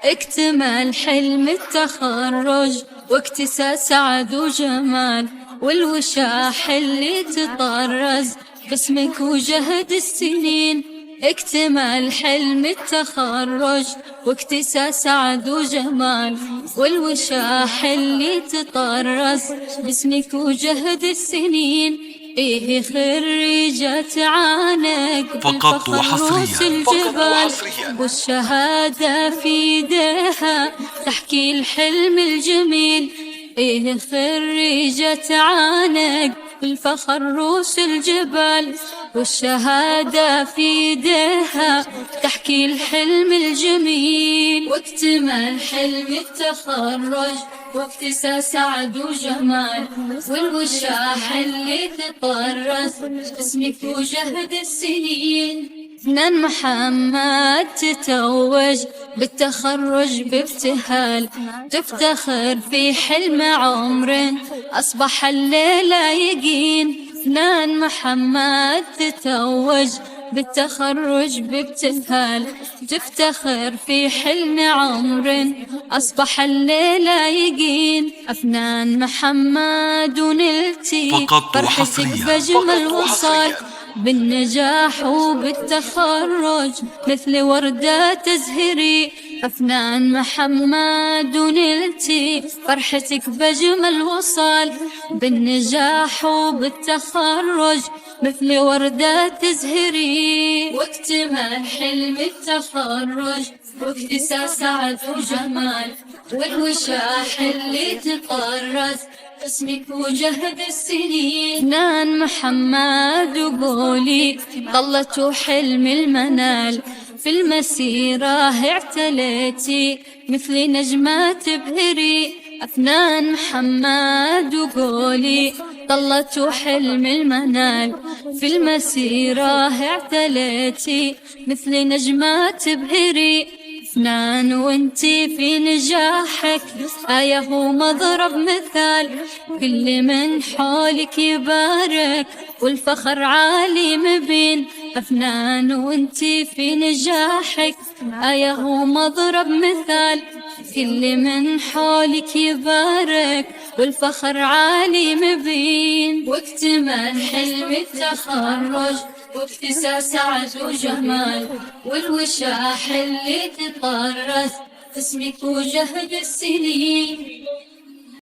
اكتمل حلم التخرج واكتسى سعد وجمال، والوشاح اللي تطرز باسمك وجهد السنين. اكتمل حلم التخرج واكتسى سعد وجمال، والوشاح اللي تطرز باسمك وجهد السنين. إيه خريجة عانق فقط بالفخر الجبال، والشهادة في يديها تحكي الحلم الجميل. إيه خريجة عانق بالفخر روس الجبال، والشهادة في يديها تحكي الحلم الجميل. واكتمل حلم التخرج واكتسى سعد وجمال، والوشاح اللي تطرز باسمك وجهد السنين. فنان محمد تتوج بالتخرج بابتهال، تفتخر في حلم عمر أصبح الليلة يقين. فنان محمد تتوج بالتخرج بابتهال، تفتخر في حلم عمر أصبح الليلة يقين. أفنان محمد ونلتي فرحتك بأجمل وصال، بالنجاح وبالتخرج مثل وردة تزهري. أفنان محمد ونلتي فرحتك بأجمل وصال، بالنجاح وبالتخرج مثل وردة تزهري. واكتمل حلم التخرج واكتسى سعد وجمال، والوشاح اللي تطرز اسمك وجهد السنين. فنان محمد وقولي ظلت حلم المنال، في المسيرة اعتليتي مثل نجمة تبهري. أفنان محمد وقولي ظلت حلم المنال، في المسيرة اعتليتي مثل نجمة تبهري. فنان وانتي في نجاحك آية ومضرب مثال، كل من حولك يبارك والفخر عالي مبين. أفنان وانتي في نجاحك آية ومضرب مثال، كل من حولك يبارك والفخر عالي مبين. واكتمل حلم التخرج واكتسى سعد وجمال، والوشاح اللي تطرز اسمك وجهد السنين.